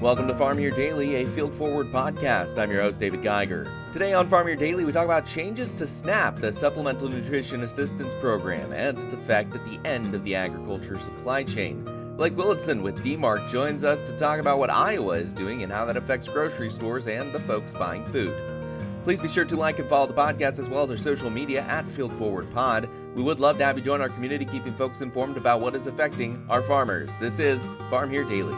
Welcome to Farm Here Daily, a Field Forward podcast. I'm your host, David Geiger. Today on Farm Here Daily, we talk about changes to SNAP, the Supplemental Nutrition Assistance Program, and its effect at the end of the agriculture supply chain. Blake Willadsen with DMARC joins us to talk about what Iowa is doing and how that affects grocery stores and the folks buying food. Please be sure to like and follow the podcast as well as our social media at Field Forward Pod. We would love to have you join our community, keeping folks informed about what is affecting our farmers. This is Farm Here Daily.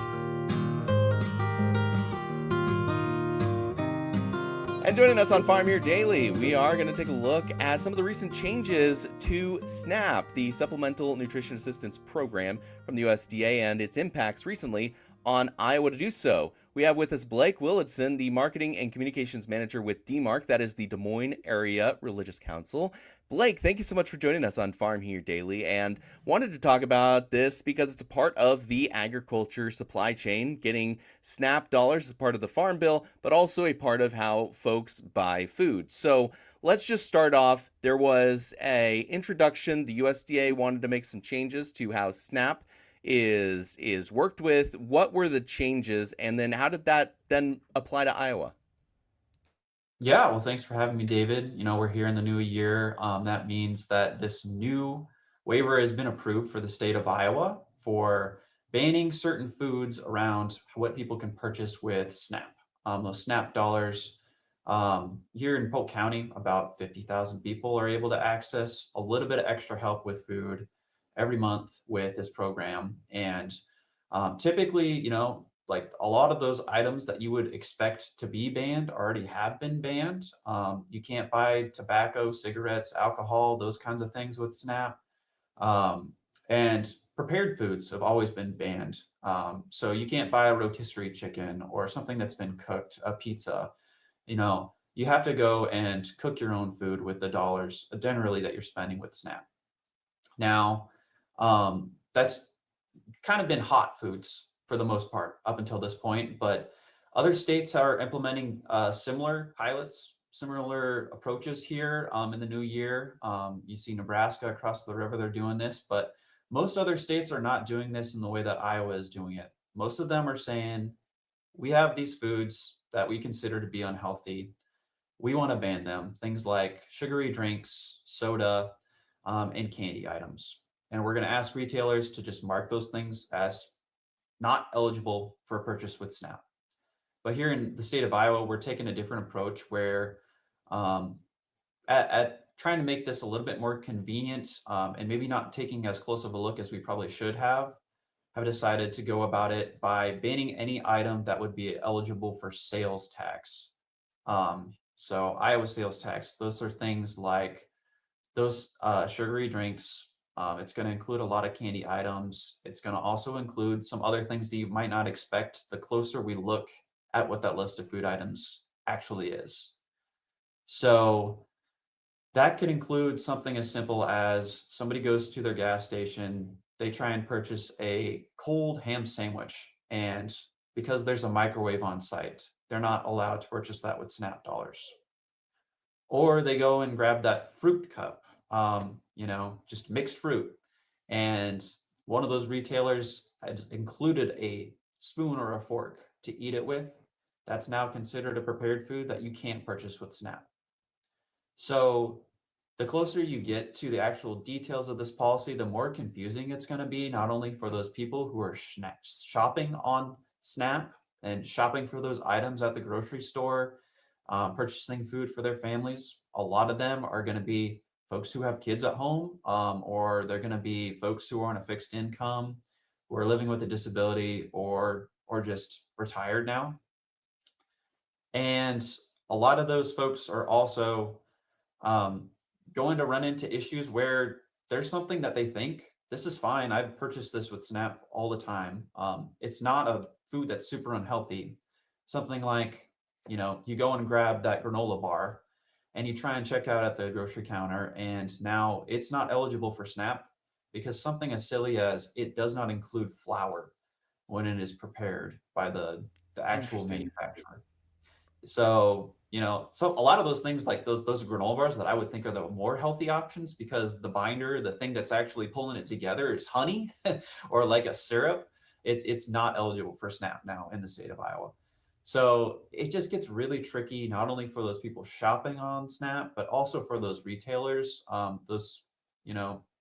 And joining us on Farm Here Daily, we are going to take a look at some of the recent changes to SNAP, the Supplemental Nutrition Assistance Program from the USDA, and its impacts recently on Iowa to do so. We have with us Blake Willadsen, the Marketing and Communications Manager with DMARC, that is the Des Moines Area Religious Council. Blake, thank you so much for joining us on Farm Here Daily, and wanted to talk about this because it's a part of the agriculture supply chain, getting SNAP dollars as part of the Farm Bill, but also a part of how folks buy food. So let's just start off. There was a introduction. The USDA wanted to make some changes to how SNAP is worked with. What were the changes, and then how did that then apply to Iowa? Yeah, well, thanks for having me, David. We're here in the new year. That means that this new waiver has been approved for the state of Iowa for banning certain foods around what people can purchase with SNAP. Those SNAP dollars here in Polk County, about 50,000 people are able to access a little bit of extra help with food every month with this program. And typically, like a lot of those items that you would expect to be banned already have been banned. You can't buy tobacco, cigarettes, alcohol, those kinds of things with SNAP. And prepared foods have always been banned. So you can't buy a rotisserie chicken or something that's been cooked, a pizza. You have to go and cook your own food with the dollars generally that you're spending with SNAP. Now, that's kind of been hot foods for the most part up until this point, but other states are implementing similar pilots, similar approaches here in the new year. You see Nebraska across the river, they're doing this, but most other states are not doing this in the way that Iowa is doing it. Most of them are saying, we have these foods that we consider to be unhealthy. We want to ban them. Things like sugary drinks, soda, and candy items. And we're going to ask retailers to just mark those things as not eligible for a purchase with SNAP. But here in the state of Iowa, we're taking a different approach where at trying to make this a little bit more convenient and maybe not taking as close of a look as we probably should have decided to go about it by banning any item that would be eligible for sales tax. So Iowa sales tax, those are things like those sugary drinks. It's going to include a lot of candy items. It's going to also include some other things that you might not expect the closer we look at what that list of food items actually is. So that could include something as simple as somebody goes to their gas station, they try and purchase a cold ham sandwich, and because there's a microwave on site, they're not allowed to purchase that with SNAP dollars. Or they go and grab that fruit cup, just mixed fruit. And one of those retailers has included a spoon or a fork to eat it with. That's now considered a prepared food that you can't purchase with SNAP. So the closer you get to the actual details of this policy, the more confusing it's going to be, not only for those people who are shopping on SNAP and shopping for those items at the grocery store, purchasing food for their families. A lot of them are going to be folks who have kids at home, or they're going to be folks who are on a fixed income, who are living with a disability, or just retired now. And a lot of those folks are also going to run into issues where there's something that they think, this is fine, I've purchased this with SNAP all the time. It's not a food that's super unhealthy. Something like, you go and grab that granola bar and you try and check out at the grocery counter, and now it's not eligible for SNAP because something as silly as it does not include flour when it is prepared by the actual manufacturer. So, so a lot of those things like those granola bars that I would think are the more healthy options, because the binder, the thing that's actually pulling it together, is honey or like a syrup. it's not eligible for SNAP now in the state of Iowa. So it just gets really tricky, not only for those people shopping on SNAP, but also for those retailers.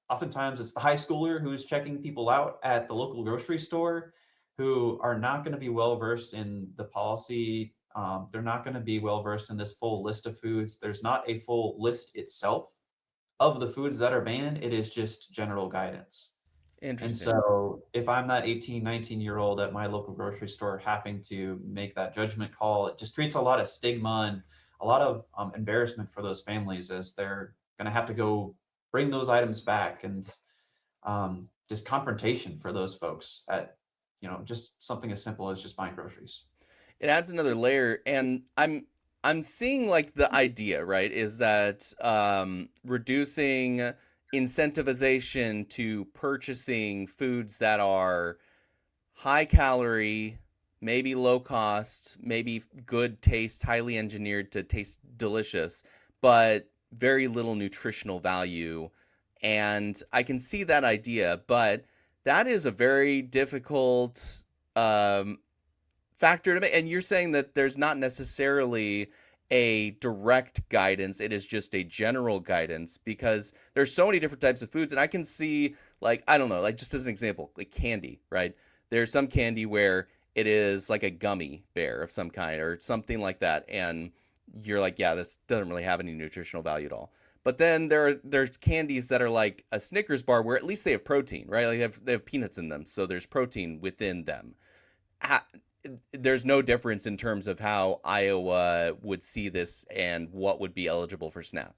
Oftentimes it's the high schooler who's checking people out at the local grocery store who are not going to be well versed in the policy. They're not going to be well versed in this full list of foods. There's not a full list itself of the foods that are banned. It is just general guidance. And Interesting. so if I'm that 18, 19-year-old at my local grocery store having to make that judgment call, it just creates a lot of stigma and a lot of embarrassment for those families as they're going to have to go bring those items back, and just confrontation for those folks at, just something as simple as just buying groceries. It adds another layer, and I'm seeing like the idea, right, is that reducing incentivization to purchasing foods that are high calorie, maybe low cost, maybe good taste, highly engineered to taste delicious, but very little nutritional value. And I can see that idea, but that is a very difficult um, factor to make. And you're saying that there's not necessarily a direct guidance, it is just a general guidance because there's so many different types of foods. And I can see, like, I don't know, like just as an example, like candy, right? There's some candy where it is like a gummy bear of some kind or something like that, and you're like, yeah, this doesn't really have any nutritional value at all. But then there's candies that are like a Snickers bar where at least they have protein, right? Like they have peanuts in them, so there's protein within them. Ha- there's no difference in terms of how Iowa would see this and what would be eligible for SNAP.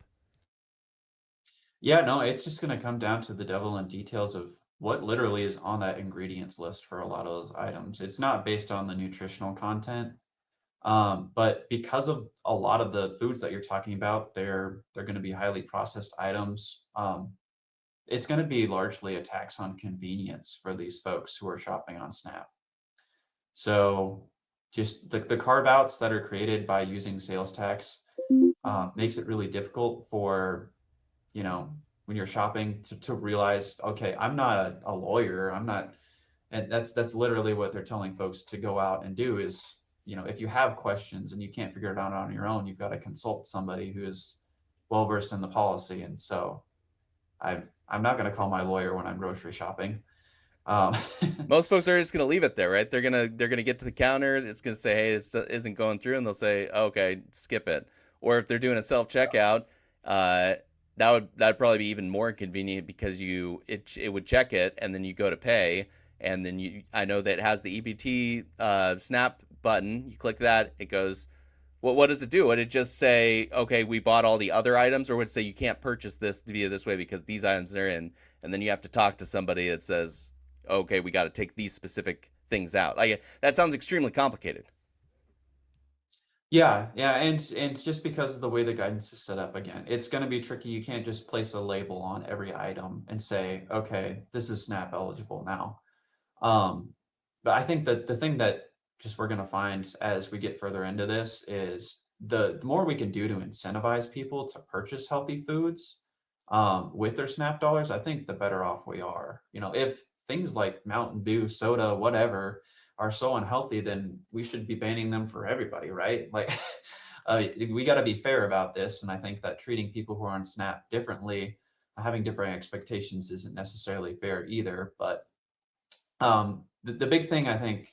Yeah, no, it's just going to come down to the devil in details of what literally is on that ingredients list for a lot of those items. It's not based on the nutritional content. But because of a lot of the foods that you're talking about, they're going to be highly processed items. It's going to be largely a tax on convenience for these folks who are shopping on SNAP. So just the carve outs that are created by using sales tax makes it really difficult for, you know, when you're shopping to realize, okay, I'm not a lawyer. I'm not, and that's literally what they're telling folks to go out and do is, if you have questions and you can't figure it out on your own, you've got to consult somebody who is well versed in the policy. And so I'm not going to call my lawyer when I'm grocery shopping. Um, Most folks are just going to leave it there, right? They're gonna get to the counter. It's going to say, "Hey, this isn't going through," and they'll say, oh, "Okay, skip it." Or if they're doing a self checkout, uh, that'd probably be even more inconvenient because it would check it and then you go to pay, and then I know that it has the EBT Snap button. You click that, it goes. What does it do? Would it just say, "Okay, we bought all the other items," or would it say you can't purchase this via this way because these items are in, and then you have to talk to somebody that says, okay, we got to take these specific things out. Like that sounds extremely complicated. yeah, and just because of the way the guidance is set up, again, it's going to be tricky. You can't just place a label on every item and say, okay, this is SNAP eligible now. Um, but I think that the thing that just we're going to find as we get further into this is the more we can do to incentivize people to purchase healthy foods with their SNAP dollars, I think the better off we are. If things like Mountain Dew, soda, whatever, are so unhealthy, then we should be banning them for everybody, right? Like, we got to be fair about this. And I think that treating people who are on SNAP differently, having different expectations, isn't necessarily fair either. But the big thing, I think,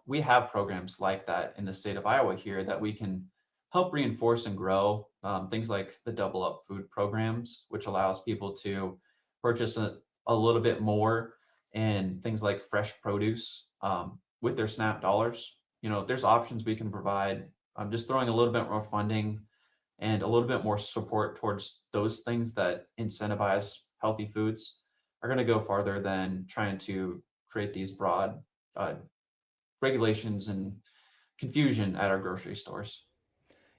we have programs like that in the state of Iowa here that we can help reinforce and grow. Things like the Double Up food programs, which allows people to purchase a little bit more, and things like fresh produce with their SNAP dollars. There's options we can provide. Just throwing a little bit more funding and a little bit more support towards those things that incentivize healthy foods are going to go farther than trying to create these broad uh, regulations and confusion at our grocery stores.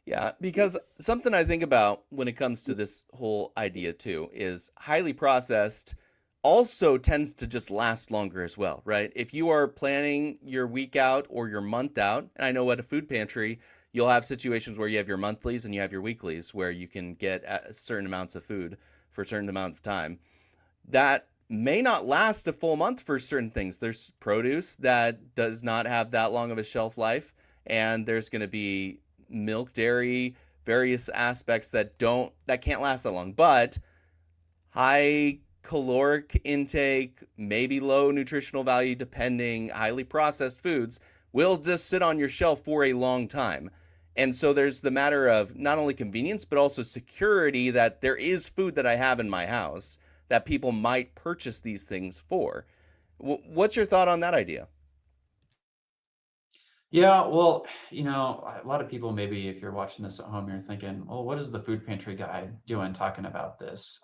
Yeah, because something I think about when it comes to this whole idea too is highly processed also tends to just last longer as well, right? If you are planning your week out or your month out, and I know at a food pantry, you'll have situations where you have your monthlies and you have your weeklies where you can get certain amounts of food for a certain amount of time. That may not last a full month for certain things. There's produce that does not have that long of a shelf life, and there's going to be milk, dairy, various aspects that can't last that long. But high caloric intake, maybe low nutritional value depending, highly processed foods will just sit on your shelf for a long time. And so there's the matter of not only convenience, but also security that there is food that I have in my house that people might purchase these things for. What's your thought on that idea? Yeah, well, a lot of people, maybe if you're watching this at home, you're thinking, well, what is the food pantry guy doing talking about this?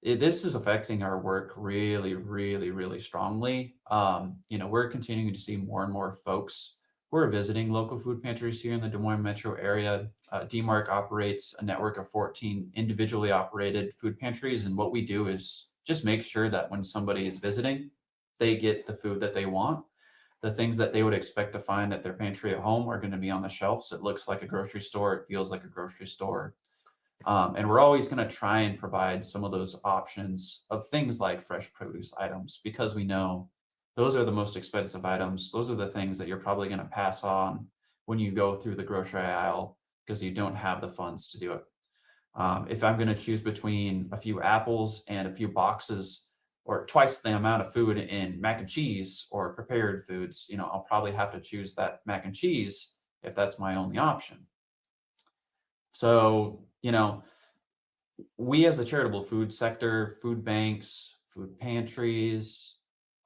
This is affecting our work really, really, really strongly. We're continuing to see more and more folks who are visiting local food pantries here in the Des Moines metro area. DMARC operates a network of 14 individually operated food pantries. And what we do is just make sure that when somebody is visiting, they get the food that they want. The things that they would expect to find at their pantry at home are going to be on the shelves. It looks like a grocery store. It feels like a grocery store. And we're always going to try and provide some of those options of things like fresh produce items because we know those are the most expensive items. Those are the things that you're probably going to pass on when you go through the grocery aisle because you don't have the funds to do it. If I'm going to choose between a few apples and a few boxes or twice the amount of food in mac and cheese or prepared foods, I'll probably have to choose that mac and cheese if that's my only option. So, we as a charitable food sector, food banks, food pantries,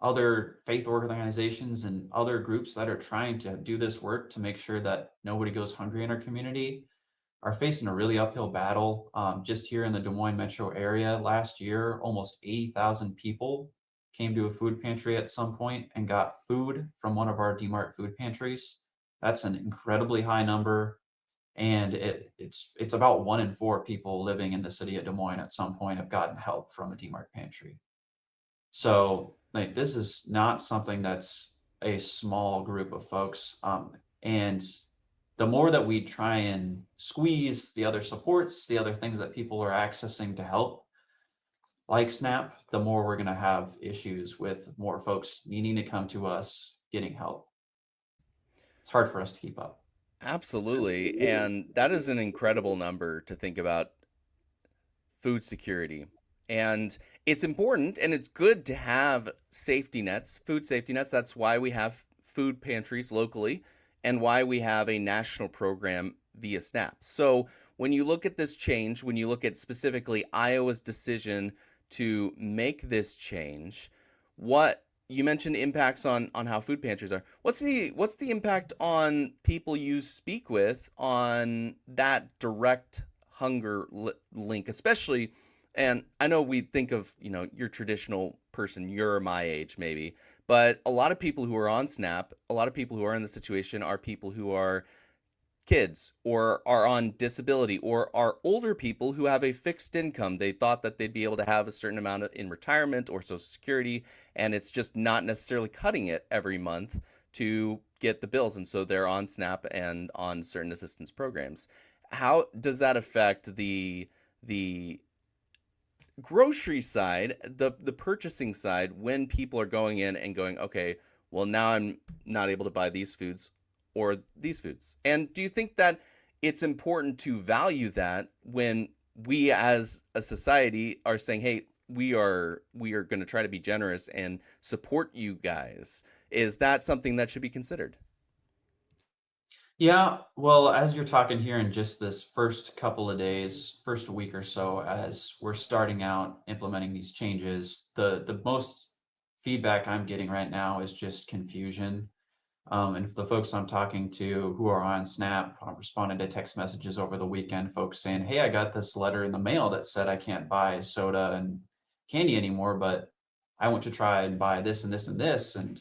other faith organizations, and other groups that are trying to do this work to make sure that nobody goes hungry in our community are facing a really uphill battle. Just here in the Des Moines metro area last year, almost 80,000 people came to a food pantry at some point and got food from one of our DMARC food pantries. That's an incredibly high number. And it's about 1 in 4 people living in the city of Des Moines at some point have gotten help from a DMARC pantry. So like this is not something that's a small group of folks. And the more that we try and squeeze the other supports, the other things that people are accessing to help, like SNAP, the more we're going to have issues with more folks needing to come to us getting help. It's hard for us to keep up. Absolutely. And that is an incredible number to think about food security. And it's important and it's good to have safety nets, food safety nets. That's why we have food pantries locally and why we have a national program via SNAP. So when you look at this change, when you look at specifically Iowa's decision to make this change, what you mentioned impacts on how food pantries are. What's the impact on people you speak with on that direct hunger link, especially? And I know we think of your traditional person, you're my age maybe, but a lot of people who are on SNAP, a lot of people who are in the situation are people who are kids or are on disability or are older people who have a fixed income. They thought that they'd be able to have a certain amount in retirement or Social Security, and it's just not necessarily cutting it every month to get the bills. And so they're on SNAP and on certain assistance programs. How does that affect the grocery side, the purchasing side, when people are going in and going, okay, well, now I'm not able to buy these foods or these foods? And do you think that it's important to value that when we as a society are saying, hey, we are going to try to be generous and support you guys? Is that something that should be considered? Yeah, well, as you're talking here in just this first couple of days, first week or so, as we're starting out implementing these changes, the most feedback I'm getting right now is just confusion. And if the folks I'm talking to who are on Snap, I'm responding to text messages over the weekend, folks saying, "Hey, I got this letter in the mail that said I can't buy soda and candy anymore, but I want to try and buy this and this and this, and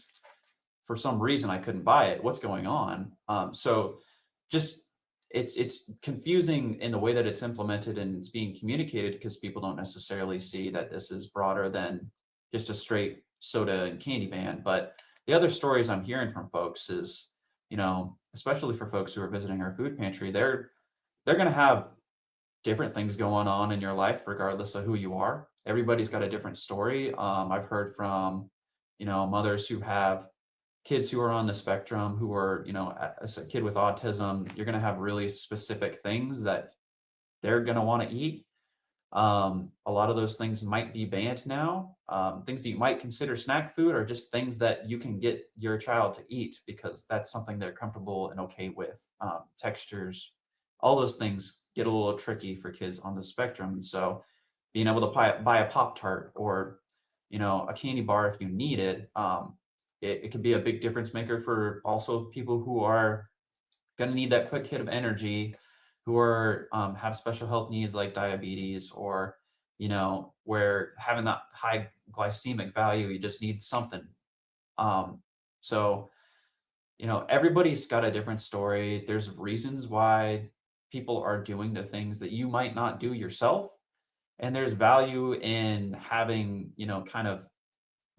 for some reason I couldn't buy it. What's going on?" So just it's confusing in the way that it's implemented and it's being communicated because people don't necessarily see that this is broader than just a straight soda and candy ban. But the other stories I'm hearing from folks is, especially for folks who are visiting our food pantry, they're going to have different things going on in your life regardless of who you are. everybody's got a different story. I've heard from, mothers who have kids who are on the spectrum, who are, as a kid with autism, you're going to have really specific things that they're going to want to eat. A lot of those things might be banned now. Things that you might consider snack food are just things that you can get your child to eat because that's something they're comfortable and okay with. Textures, all those things get a little tricky for kids on the spectrum. And so being able to buy a Pop Tart or, a candy bar if you need it, it could be a big difference maker for also people who are going to need that quick hit of energy, who are have special health needs like diabetes, or where having that high glycemic value, you just need something. So everybody's got a different story. There's reasons why people are doing the things that you might not do yourself, and there's value in having kind of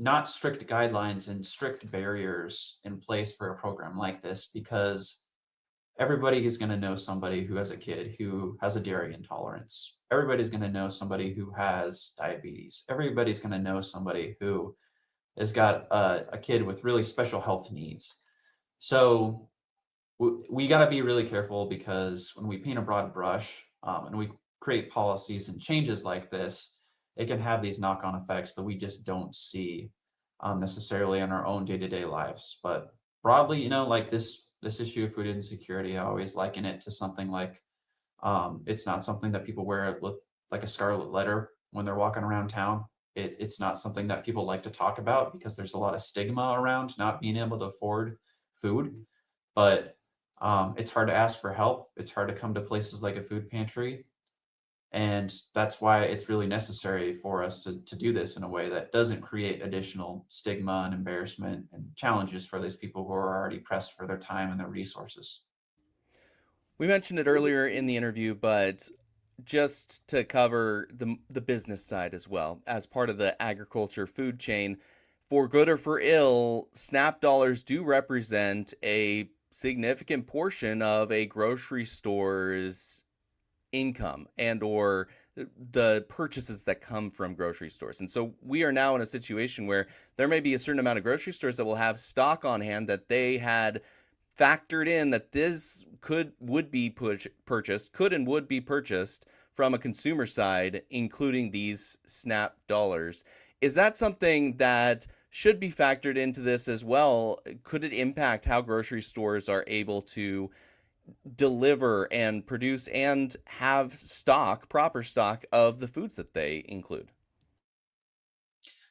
not strict guidelines and strict barriers in place for a program like this, because everybody is going to know somebody who has a kid who has a dairy intolerance. Everybody's going to know somebody who has diabetes. Everybody's going to know somebody who has got a kid with really special health needs. So we got to be really careful, because when we paint a broad brush, and we create policies and changes like this, it can have these knock-on effects that we just don't see necessarily in our own day-to-day lives. But broadly, like this issue of food insecurity, I always liken it to something like, it's not something that people wear with like a scarlet letter when they're walking around town. It's not something that people like to talk about because there's a lot of stigma around not being able to afford food. But it's hard to ask for help. It's hard to come to places like a food pantry. And that's why it's really necessary for us to do this in a way that doesn't create additional stigma and embarrassment and challenges for these people who are already pressed for their time and their resources. We mentioned it earlier in the interview, but just to cover the business side as well, as part of the agriculture food chain, for good or for ill, SNAP dollars do represent a significant portion of a grocery store's income and or the purchases that come from grocery stores. And so we are now in a situation where there may be a certain amount of grocery stores that will have stock on hand that they had factored in that this would be purchased, could and would be purchased from a consumer side, including these SNAP dollars. Is that something that should be factored into this as well? Could it impact how grocery stores are able to deliver and produce and have proper stock of the foods that they include?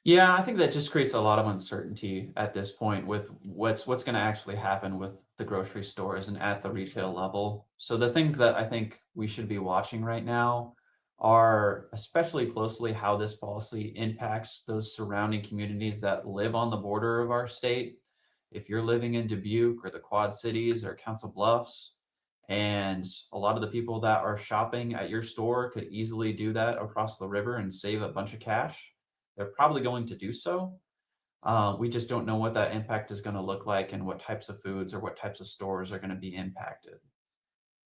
Yeah, I think that just creates a lot of uncertainty at this point with what's going to actually happen with the grocery stores and at the retail level. So the things that I think we should be watching right now are especially closely how this policy impacts those surrounding communities that live on the border of our state. If you're living in Dubuque or the Quad Cities or Council Bluffs, and a lot of the people that are shopping at your store could easily do that across the river and save a bunch of cash, they're probably going to do so. We just don't know what that impact is going to look like and what types of foods or what types of stores are going to be impacted.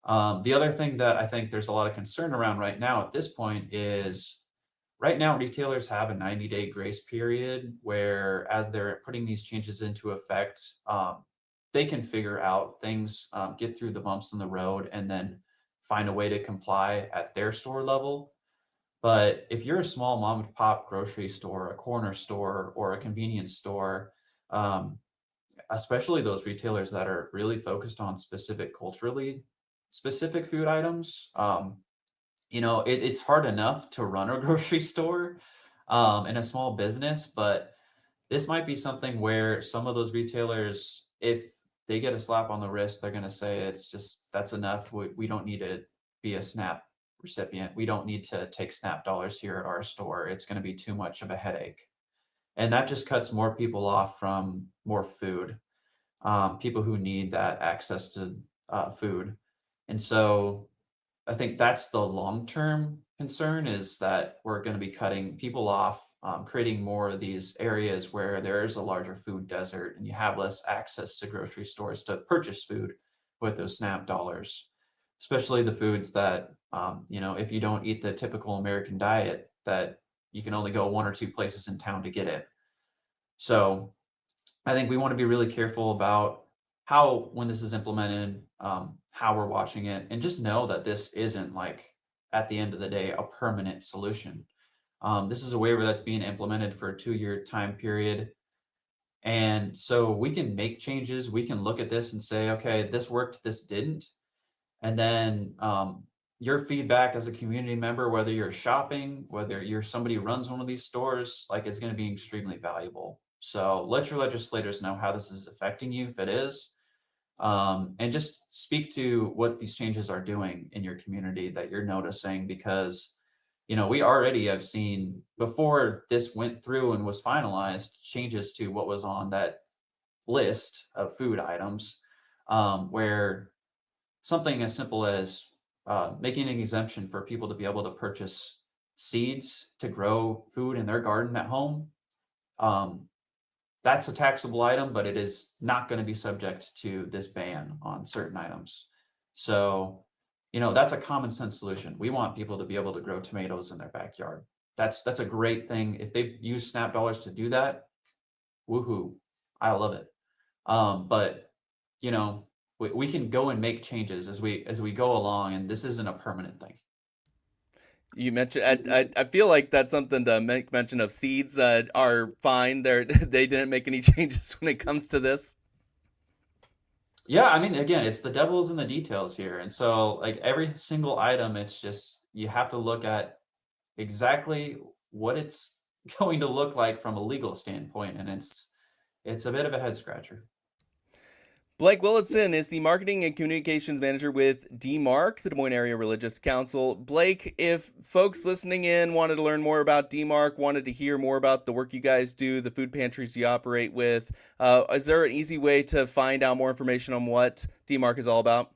The other thing that I think there's a lot of concern around right now at this point is, right now retailers have a 90-day grace period where, as they're putting these changes into effect, they can figure out things, get through the bumps in the road, and then find a way to comply at their store level. But if you're a small mom and pop grocery store, a corner store, or a convenience store, um, especially those retailers that are really focused on culturally specific food items, it's hard enough to run a grocery store in a small business, but this might be something where some of those retailers, if they get a slap on the wrist, they're going to say, it's just, that's enough. We don't need to be a SNAP recipient. We don't need to take SNAP dollars here at our store. It's going to be too much of a headache. And that just cuts more people off from more food, people who need that access to food. And so I think that's the long-term concern, is that we're going to be cutting people off, creating more of these areas where there is a larger food desert and you have less access to grocery stores to purchase food with those SNAP dollars, especially the foods that, if you don't eat the typical American diet, that, you can only go 1 or 2 places in town to get it. So I think we want to be really careful about how, when this is implemented, how we're watching it, and just know that this isn't, like, at the end of the day, a permanent solution. This is a waiver that's being implemented for a 2-year time period. And so we can make changes. We can look at this and say, okay, this worked, this didn't. And then your feedback as a community member, whether you're shopping, whether you're somebody who runs one of these stores, like, it's going to be extremely valuable. So let your legislators know how this is affecting you, if it is, and just speak to what these changes are doing in your community that you're noticing, because we already have seen, before this went through and was finalized, changes to what was on that list of food items, where something as simple as making an exemption for people to be able to purchase seeds to grow food in their garden at home. That's a taxable item, but it is not going to be subject to this ban on certain items. So, that's a common sense solution. We want people to be able to grow tomatoes in their backyard. That's a great thing. If they use SNAP dollars to do that, woohoo, I love it. But we can go and make changes as we go along, and this isn't a permanent thing. You mentioned, I feel like that's something to make mention of. Seeds are fine. They didn't make any changes when it comes to this. Yeah, I mean, again, it's the devil's in the details here. And so, like, every single item, it's just, you have to look at exactly what it's going to look like from a legal standpoint. And it's a bit of a head scratcher. Blake Willadsen is the Marketing and Communications Manager with DMARC, the Des Moines Area Religious Council. Blake, if folks listening in wanted to learn more about DMARC, wanted to hear more about the work you guys do, the food pantries you operate with, is there an easy way to find out more information on what DMARC is all about?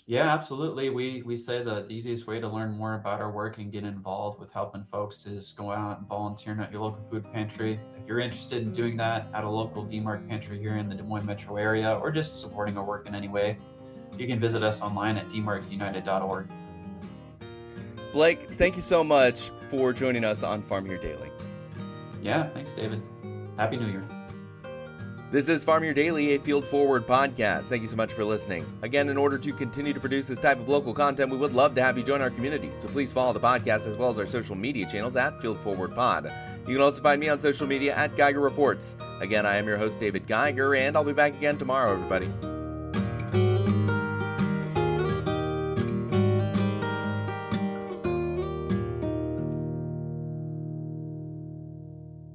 Yeah, absolutely. We say the easiest way to learn more about our work and get involved with helping folks is going out and volunteering at your local food pantry. If you're interested in doing that at a local DMARC pantry here in the Des Moines metro area, or just supporting our work in any way, you can visit us online at dmarcunited.org. Blake, thank you so much for joining us on Farm Here Daily. Yeah, thanks, David. Happy New Year. This is Farm Here Daily, a Field Forward podcast. Thank you so much for listening. Again, in order to continue to produce this type of local content, we would love to have you join our community. So please follow the podcast as well as our social media channels at Field Forward Pod. You can also find me on social media at Geiger Reports. Again, I am your host, David Geiger, and I'll be back again tomorrow, everybody.